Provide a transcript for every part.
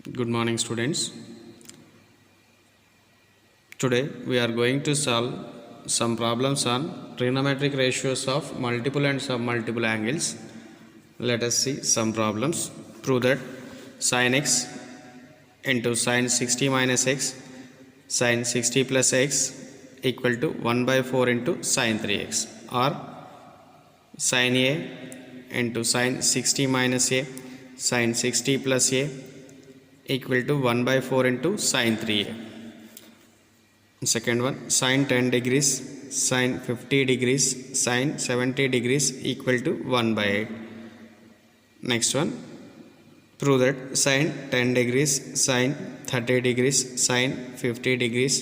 Good morning, students. Today we are going to solve some problems on trigonometric ratios of multiple and submultiple angles. Let us see some problems. Prove that sin x into sin 60 minus x sin 60 plus x equal to 1 by 4 into sin 3x, or sin a into sin 60 minus a sin 60 plus a equal to 1 by 4 into sin 3a. Second one, sin 10 degrees sin 50 degrees sin 70 degrees equal to 1 by 8. Next one, prove that sin 10 degrees sin 30 degrees sin 50 degrees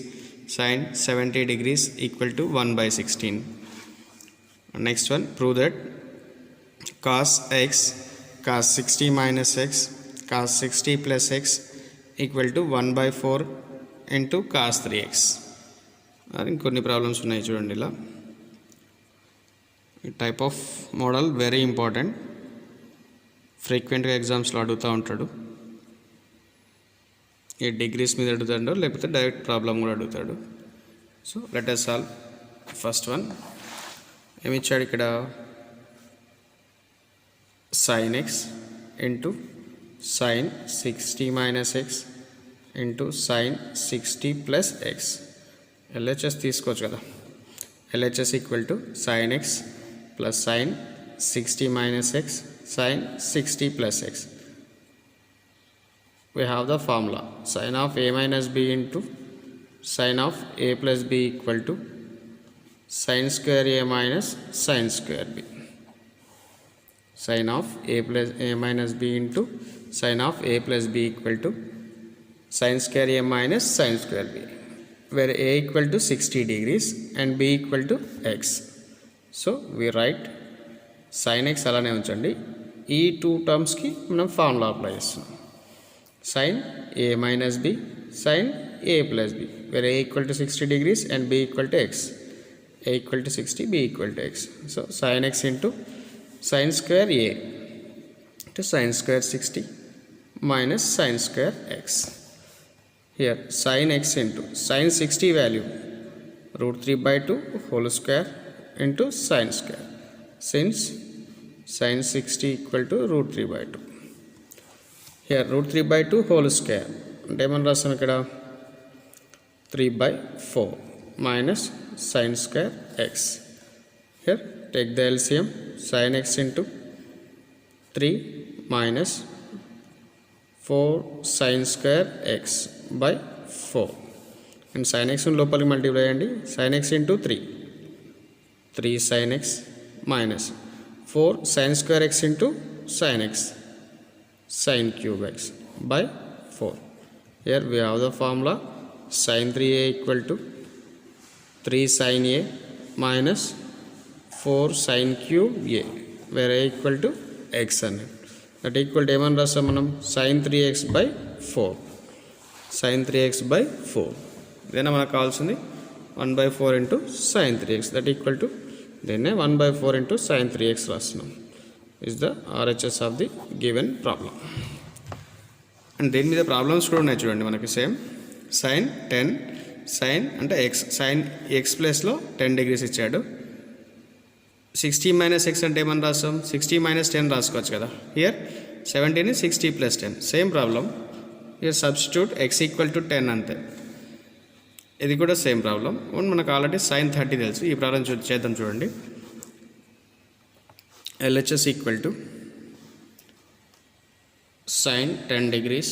sin 70 degrees equal to 1 by 16. Next one, prove that cos x cos 60 minus x cos 60 plus x equal to 1 by 4 into cos 3x. ఇంకొన్ని problems ఉన్నాయి చూడండి. ఇలా ఈ type of model very important, ఫ్రీక్వెంట్గా ఎగ్జామ్స్లో అడుగుతూ ఉంటాడు. ఈ డిగ్రీస్ మీద అడుగుతాడు, లేకపోతే డైరెక్ట్ ప్రాబ్లం కూడా అడుగుతాడు. So let us solve first one. ఏమి ఇచ్చాడు ఇక్కడ? sin x into sin 60 minus x into sin 60 plus x. LHS తీసుకోవచ్చు కదా. LHS equal to sin x plus sin 60 minus x sin 60 plus x. We have the formula sin of a minus b into sin of a plus b equal to sin square a minus sin square b. Sin of a minus b into sin of a plus b equal to sin square a minus sin square b, where a equal to 60 degrees and b equal to x. So we write sin x అలానే ఉంచండి. ఈ two టర్మ్స్కి మనం formula apply చేస్తున్నాం. sin a minus b sin a plus b, where a equal to 60 degrees and b equal to x. a equal to 60, b equal to x. So sin x into sin square a to sin square 60 minus sin square x. Here sin x into sin 60 value root 3 by 2 whole square into sin square, since sin 60 equal to root 3 by 2. Here root 3 by 2 whole square అంటే ఏమని రాస్తాం ఇక్కడ? 3 by 4 minus sin square x. Here take the LCM, sin x into 3 minus 4 sin square x by 4, and sin x లోపలికి multiply చేయండి. sin x into 3 sin x minus 4 sin square x into sin x sin cube x by 4. Here we have the formula sin 3a equal to 3 sin a minus 4 sin cube a, where a equal to x అనేది. That equal to ఏమని రాస్తాం మనం? sin 3x by 4, sin 3x by 4. ఇదేనా మనకు కావాల్సింది? 1 by 4 into sin 3x, that equal to దీన్నే 1 by 4 into sin 3x రాస్తున్నాం. Is the RHS of the given problem. And దీని మీద ప్రాబ్లమ్స్ కూడా ఉన్నాయి చూడండి మనకి. సేమ్ sin 10 sin అంటే ఎక్స్, sin x ప్లస్లో 10 degrees ఇచ్చాడు. 60 minus x అంటే ఏమని రాస్తాం? 60 minus 10 రాసుకోవచ్చు కదా. హియర్ 70ని 60 plus 10, same problem. Here substitute x equal to 10 అంతే. ఇది కూడా సేమ్ ప్రాబ్లం. మనకు ఆల్రెడీ sin 30 తెలుసు. ఈ ప్రాబ్లం చేద్దాం చూడండి. LHS equal to sin 10 degrees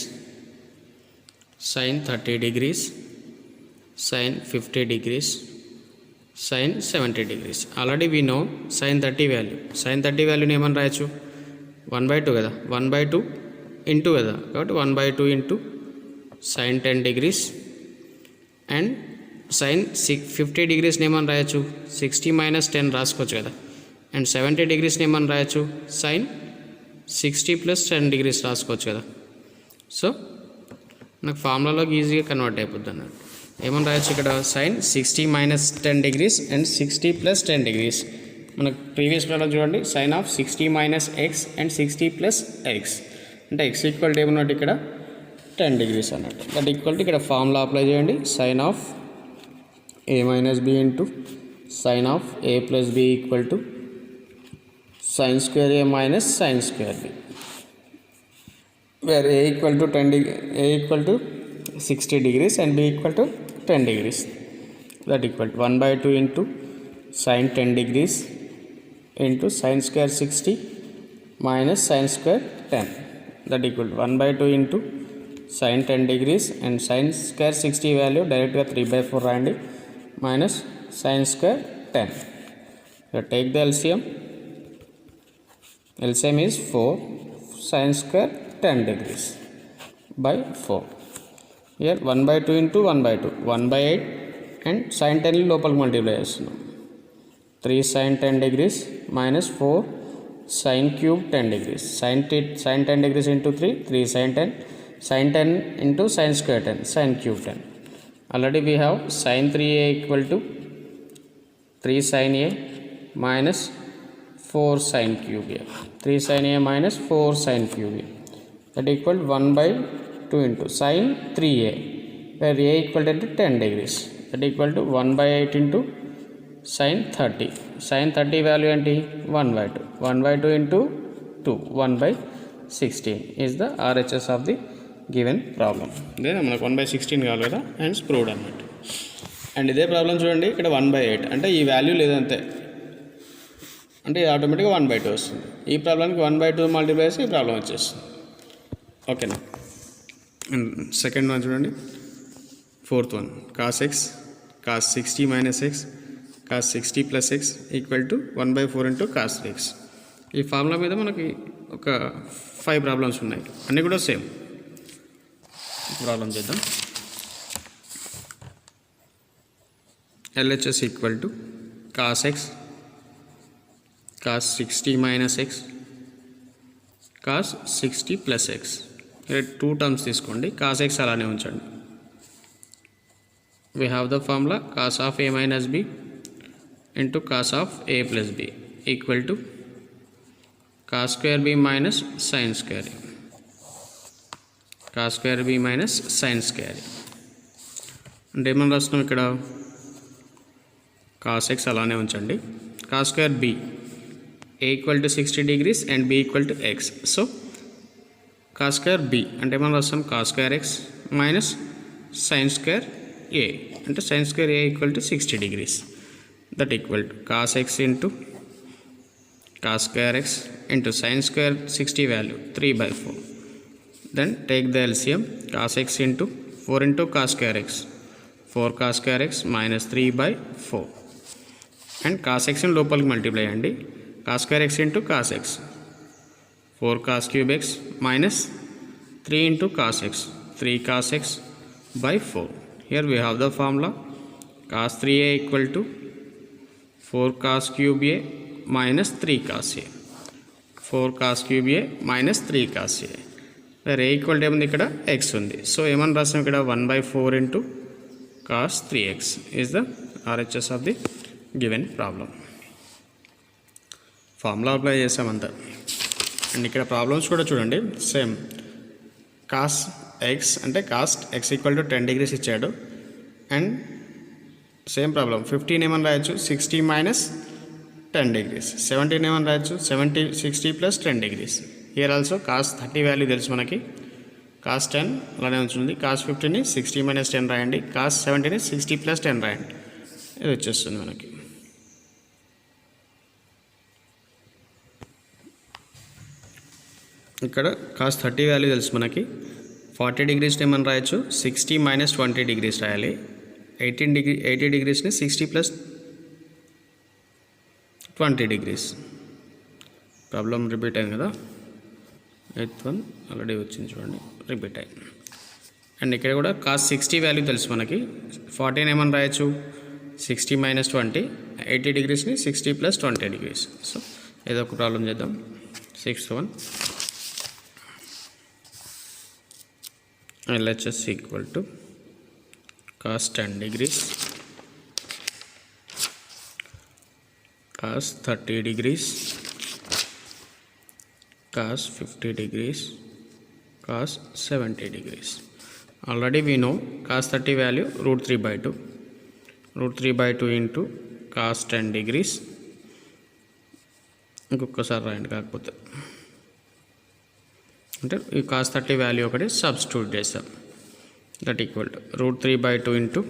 sin 30 degrees sin 50 degrees sin 70 degrees. Already we know sin 30 value. sin 30 వాల్యూని ఏమని రాయొచ్చు? 1 by 2 కదా, 1 by 2 ఇంటూ కదా, కాబట్టి 1 by 2 into sin 10 degrees and sin 50 degreesని ఏమని రాయొచ్చు? 60 minus 10 రాసుకోవచ్చు కదా. అండ్ 70 degreesని ఏమని రాయొచ్చు? sin 60 plus 10 degrees రాసుకోవచ్చు కదా. సో నాకు ఫార్ములాలోకి ఈజీగా కన్వర్ట్ అయిపోద్ది అన్నట్టు. ఏమని రాయొచ్చు ఇక్కడ? sin 60 minus 10 degrees and 60 plus 10 degrees. మనకు ప్రీవియస్ ప్రాబ్లం చూడండి, sin of 60 minus x and 60 plus x అంటే x ఈక్వల్ టు ఏమన్నట్టు ఇక్కడ 10 degrees అన్నట్టు. దట్ ఈక్వల్ టు ఇక్కడ ఫార్ములా అప్లై చేయండి. Sine of a minus b into sine of a plus b equal to sine square a minus sine square b, where a equal to 60 degrees and b equal to 10 degrees. That equal to 1/2 into sin 10 degrees into sin square 60 minus sin square 10. That equal to 1/2 into sin 10 degrees and sin square 60 value directly 3/4 రాయండి minus sin square 10. So take the LCM. LCM is 4 sin square 10 degrees by 4. Here 1/2 into 1/2 1/8 and sin 10 లోపలికి multiply చేస్తున్నాం. 3 sin 10 degrees minus 4 sin cube 10 degrees. Sin 10 degrees into 3 sin 10, sin 10 into sin square 10, sin cube 10. Already we have sin 3a equal to 3 sin a minus 4 sin cube a. 3 sin a minus 4 sin cube a. That equal 1/2 into sin 3a, where a equal to 10 degrees. That equal to 1/8 into sin 30. Sin 30 value and 1/2. 1/2 into 2, 1/16 is the RHS of the given problem. Then మనకు 1/16 కావాలి కదా, hence proved అన్నట్టు. And ఇదే problem చూడండి, ఇక్కడ 1/8 అంటే ఈ value లేదంతే, అంటే ఆటోమేటిక్గా 1/2 వస్తుంది. ఈ ప్రాబ్లంకి 1/2 మల్టిప్లై చేసి ఈ ప్రాబ్లం వచ్చేస్తుంది. ఓకేనా. అండ్ సెకండ్ వన్ చూడండి, fourth one, cos X cos 60 minus X cos 60 plus X equal to 1/4 into cos 3x. ఈ ఫార్ములా మీద మనకి ఒక 5 ప్రాబ్లమ్స్ ఉన్నాయి, అన్నీ కూడా సేమ్. ప్రాబ్లం చేద్దాం. LHS equal to cos X cos 60 minus X cos 60 plus X. ఇక్కడ 2 టర్మ్స్ తీసుకోండి, కాస్ ఎక్స్ అలానే ఉంచండి. we have the formula cos of a minus b into cos of a plus b equal to cos square b minus sin square a. cos square b minus sin square a అంటే ఏమని రాస్తున్నాం ఇక్కడ, cos x అలానే ఉంచండి, cos square b a equal to 60 degrees and b equal to x. So cos square b అంటే ఏమని రాస్తాం, cos square x minus sin square a అంటే sin square a equal to 60 degrees. That equal to cos x into cos square x into sin square 60 value 3/4. Then take the LCM, cos x into 4 into cos square x, 4 cos square x minus 3/4. And cos x in లోపలికి multiply అండి, cos square x into cos x, 4 cos cube x minus 3 into cos x, 3 cos x by 4. Here we have the formula cos 3a equal to 4 cos cube a minus 3 cos a, 4 cos cube a minus 3 cos a, where a equal to ఏముంది ఇక్కడ x ఉంది. So ఏమని రాస్తాం ఇక్కడ 1/4 into cos 3x is the RHS of the given problem. Formula apply చేసామంతా. And ఇక్కడ problems కూడా చూడండి సేమ్. కాస్ ఎక్స్ అంటే cos x equal to 10 degrees ఇచ్చాడు. అండ్ సేమ్ ప్రాబ్లం 15 ఏమని రాయొచ్చు, 60 మైనస్ 10 degrees. 17 ఏమని రాయొచ్చు, 60 plus 10 degrees. Here also cos 30 value తెలుసు మనకి, కాస్ 10 అలానే ఉంటుంది. కాస్ 15ని 60 మైనస్ 10 రాయండి, కాస్ 17ని 60 ప్లస్ 10 రాయండి, ఇది వచ్చేస్తుంది మనకి. ఇక్కడ కాస్ 30 వాల్యూ తెలుసు మనకి, 40 degrees ఏమని రాయొచ్చు, 60 మైనస్ 20 degrees రాయాలి. 80 degreesని 60 ప్లస్ 20 degrees. ప్రాబ్లం రిపీట్ అయింది కదా, 8th వన్ ఆల్రెడీ వచ్చింది చూడండి, రిపీట్ అయింది. అండ్ ఇక్కడ కూడా కాస్ 60 వాల్యూ తెలుసు మనకి, 14 ఏమని రాయొచ్చు, 60 మైనస్ 20, 80 degreesని 60 ప్లస్ 20 degrees. సో ఏదో ఒక ప్రాబ్లం చేద్దాం. 6th one, LHS equal to cos 10 degrees, cos 30 degrees, cos 50 degrees, cos 70 degrees. Already we know cos 30 value root 3 by 2. Root 3 by 2 into cos 10 degrees. ఇంకొకసారి రాయండి కాకపోతే అంటే ఈ కాస్ 30 వాల్యూ ఒకటి substitute చేస్తాం. That equal to root 3 by 2 into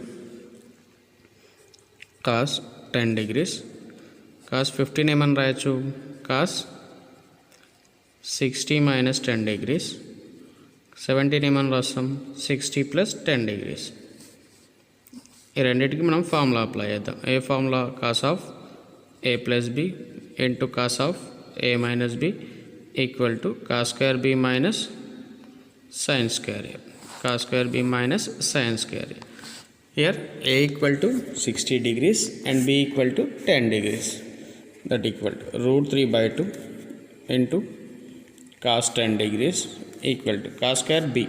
cos 10 degrees. Cos 15 ఏమని రాయొచ్చు, cos 60 minus 10 degrees. 17 ఏమని రాస్తాం, 60 plus 10 degrees. ఈ రెండింటికి మనం ఫార్ములా అప్లై చేద్దాం. ఏ formula, cos of a plus b into cos of a minus b equal to cos square b minus sin square a. Cos square b minus sin square a. Here a equal to 60 degrees and b equal to 10 degrees. That equal to root 3 by 2 into cos 10 degrees equal to cos square b.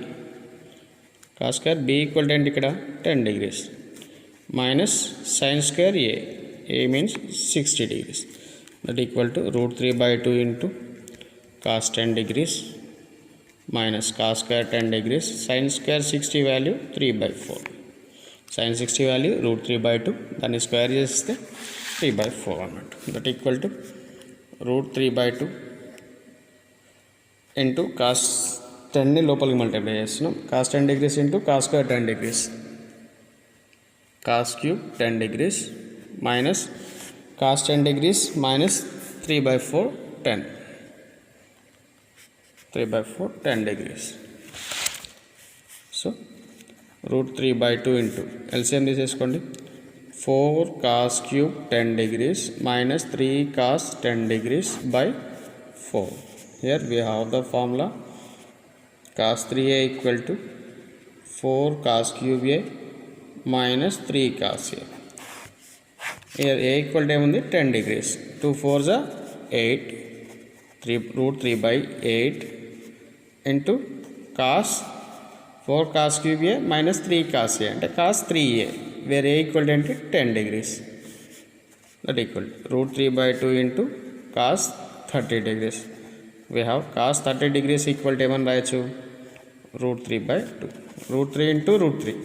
Cos square b equal to ఇక్కడ 10 degrees minus sin square a. A means 60 degrees. That equal to root 3 by 2 into cos 10 degrees minus cos square 10 degrees. Sin square 60 value 3 by 4. Sin 60 value root 3 by 2. దాన్ని square చేస్తే 3 by 4 అన్నట్టు. That equal to root 3 by 2 into cos 10ని లోపలికి multiply చేస్తున్నాం. cos 10 degrees into cos square 10 degrees. Cos cube 10 degrees minus cos 10 degrees minus 3 by 4 10. 3 by 4 10 degrees. So root 3 by 2 into LCM తీసేసుకోండి. 4 cos cube 10 degrees minus 3 cos 10 degrees by 4. Here we have the formula cos 3a equal to 4 cos cube a minus 3 cos a. Here a equal to ఏముంది 10 degrees. 2 4s are 8. 3 root 3 by 8 into cos 4 cos cube a minus 3 cos a అంటే cos 3a where a equal to 10 degrees. That equal to root 3 by 2 into cos 30 degrees. We have cos 30 degrees equal to ఏమని రాయొచ్చు, root 3 by 2. root 3 into root 3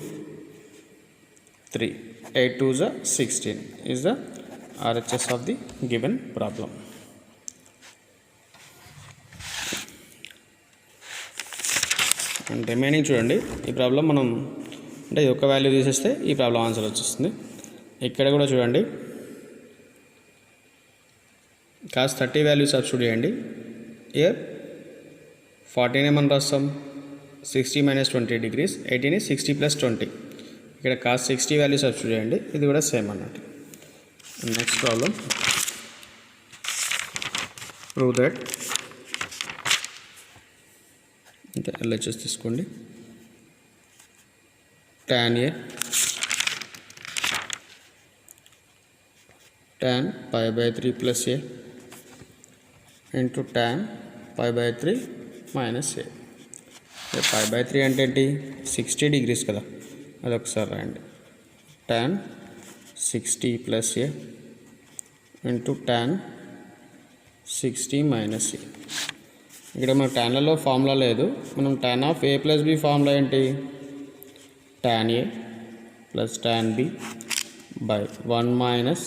3. 8 2s are 16 is the RHS of the given problem. And remaining చూడండి. ఈ problem మనం అంటే ఈ ఒక్క value తీసేస్తే ఈ ప్రాబ్లం ఆన్సర్ వచ్చేస్తుంది. ఇక్కడ కూడా చూడండి, కాస్ 30 వాల్యూ సబ్స్టిట్యూట్ చేయండి. ఇయర్ 14 ఏమని రాస్తాం, 60 minus 20 degrees. 18 is 60 plus 20. ఇక్కడ కాస్ 60 వాల్యూ సబ్స్టిట్యూట్ చేయండి. ఇది కూడా సేమ్ అన్నట్టు. నెక్స్ట్ ప్రాబ్లం, ప్రూవ్ దట్ అంటే LHS తీసుకోండి. tan a tan pi by 3 plus a into tan pi by 3 minus a. pi by 3 అంటే ఏంటి, 60 degrees కదా, అదొకసారి రాయండి. tan 60 plus a into tan 60 minus a. ఇక్కడ మన ట్యాన్లలో ఫార్ములా లేదు. మనం tan of a plus b formula ఏంటి, tan a plus tan b by 1 minus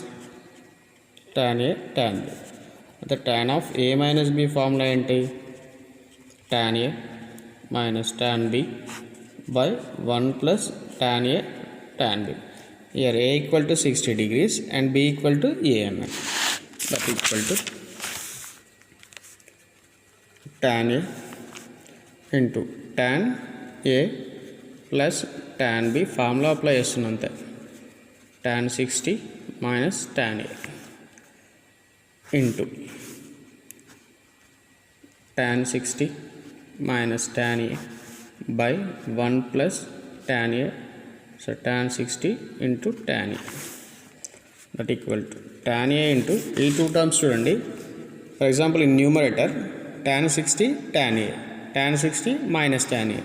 tan a tan b. అయితే tan of a minus b formula ఏంటి, tan a minus tan b by 1 plus tan a tan b. Here a equal to 60 degrees and b equal to a mm. That equal to tan a into tan a plus tan b. Formula apply చేస్తున్నాం అంతే. tan 60 minus tan a into tan 60 minus tan a by 1 plus tan a. So tan 60 into tan a. That equal to tan a into ఈ two terms చూడండి. For example in numerator tan 60 tan a, tan 60 minus tan a.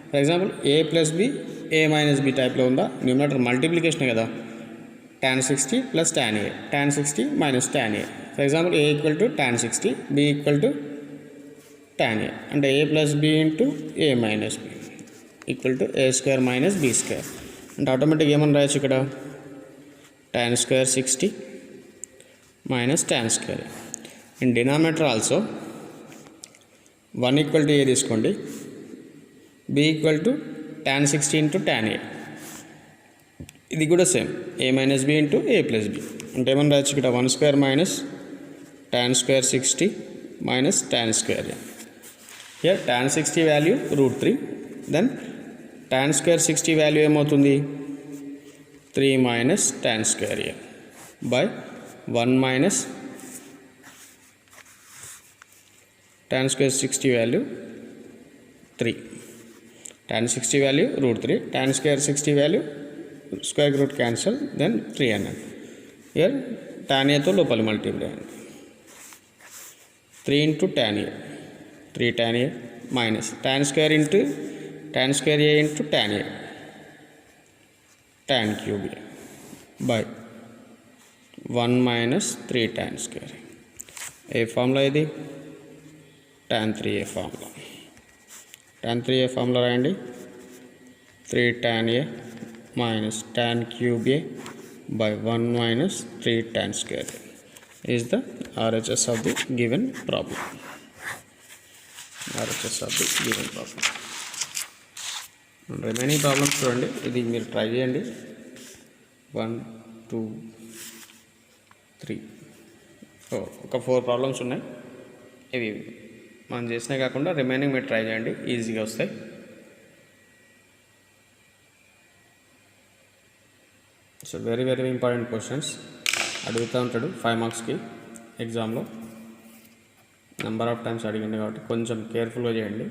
For example a plus b a minus b టైప్లో ఉందా, numerator multiplication కదా. tan 60 plus tan a, tan 60 minus tan a. For example a equal to tan 60, b equal to tan a అంటే a plus b into a minus b equal to a square minus b square అంటే ఆటోమేటిక్గా ఏమని రాయొచ్చు ఇక్కడ tan square 60 minus tan square in denominator also 1 equal to a తీసుకోండి b equal to tan 60 into tan a ఇది కూడా same a minus b into a plus b అంటే ఏమని రాయొచ్చు ఇక్కడ 1 square minus tan square 60 minus tan square a here tan 60 value √3 then tan square 60 value ఏమవుతుంది 3 minus tan square a by 1 minus tan square 60 value 3 tan 60 value √3 tan square 60 value square root cancel then 3 అన్నట్టు here tan a తో లోపల multiply అండి 3 into tan a 3 tan a minus tan square into tan square a into tan a tan cube a by 1 minus 3 tan square A formula ఇది tan 3a formula tan 3a formula రాయండి 3 tan a minus tan cube a by 1 minus 3 tan square is the RHS of the given problem. RHS of the given problem. Remaining problems చూడండి ఇది మీరు try చేయండి 1 2 3 ఒక 4 problems ఉన్నాయి ఇవి మనం చేసినా కాకుండా రిమైనింగ్ మీరు ట్రై చేయండి ఈజీగా వస్తాయి so very very important questions అడుగుతూ ఉంటాడు 5 మార్క్స్కి ఎగ్జామ్లో నెంబర్ ఆఫ్ టైమ్స్ అడిగింది కాబట్టి కొంచెం కేర్ఫుల్గా చేయండి